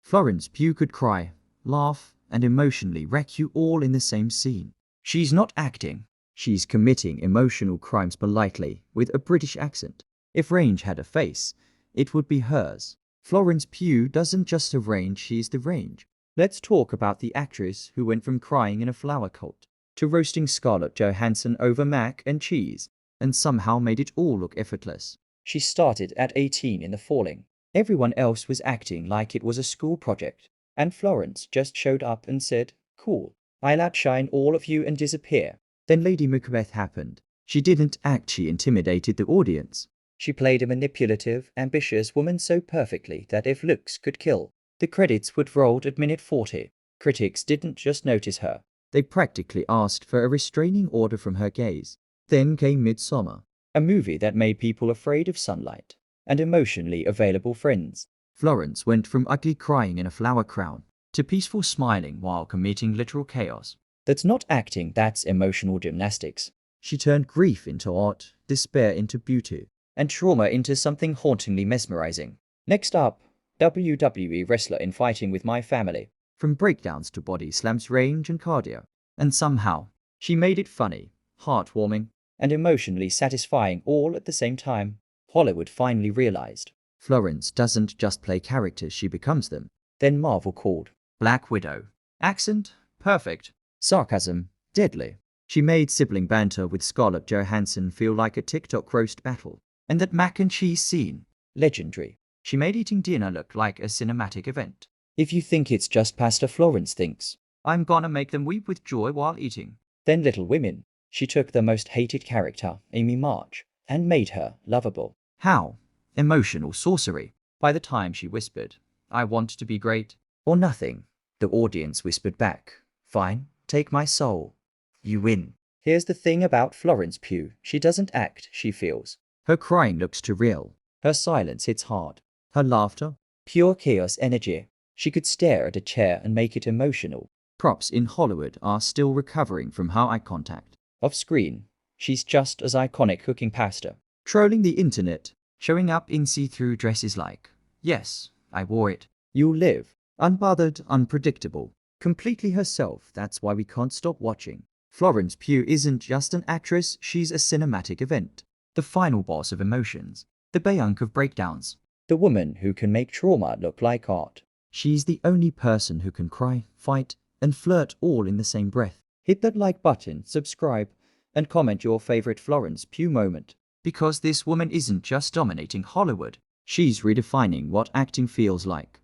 Florence Pugh could cry, laugh, and emotionally wreck you all in the same scene. She's not acting. She's committing emotional crimes politely, with a British accent. If range had a face, it would be hers. Florence Pugh doesn't just have range, she's the range. Let's talk about the actress who went from crying in a flower cult to roasting Scarlett Johansson over mac and cheese, and somehow made it all look effortless. She started at 18 in The Falling. Everyone else was acting like it was a school project, and Florence just showed up and said, "Cool, I'll outshine all of you and disappear." Then Lady Macbeth happened. She didn't act, she intimidated the audience. She played a manipulative, ambitious woman so perfectly that if looks could kill, the credits would roll at minute 40. Critics didn't just notice her. They practically asked for a restraining order from her gaze. Then came Midsommar, a movie that made people afraid of sunlight and emotionally available friends. Florence went from ugly crying in a flower crown to peaceful smiling while committing literal chaos. That's not acting, that's emotional gymnastics. She turned grief into art, despair into beauty, and trauma into something hauntingly mesmerizing. Next up, WWE wrestler in Fighting with My Family. From breakdowns to body slams, range and cardio. And somehow, she made it funny, heartwarming, and emotionally satisfying all at the same time. Hollywood finally realized Florence doesn't just play characters, she becomes them. Then Marvel called Black Widow. Accent, perfect. Sarcasm, deadly. She made sibling banter with Scarlett Johansson feel like a TikTok roast battle. And that mac and cheese scene, legendary. She made eating dinner look like a cinematic event. If you think it's just pasta, Florence thinks, "I'm gonna make them weep with joy while eating." Then Little Women. She took the most hated character, Amy March, and made her lovable. How? Emotional sorcery. By the time she whispered, "I want to be great," or nothing, the audience whispered back, "Fine, take my soul. You win." Here's the thing about Florence Pugh, she doesn't act, she feels. Her crying looks too real. Her silence hits hard. Her laughter, pure chaos energy. She could stare at a chair and make it emotional. Props in Hollywood are still recovering from her eye contact. Off screen, she's just as iconic, cooking pasta, trolling the internet, showing up in see-through dresses like, "Yes, I wore it." You'll live. Unbothered, unpredictable, completely herself. That's why we can't stop watching. Florence Pugh isn't just an actress, she's a cinematic event. The final boss of emotions. The Bayonk of breakdowns. The woman who can make trauma look like art. She's the only person who can cry, fight, and flirt all in the same breath. Hit that like button, subscribe, and comment your favorite Florence Pugh moment. Because this woman isn't just dominating Hollywood, she's redefining what acting feels like.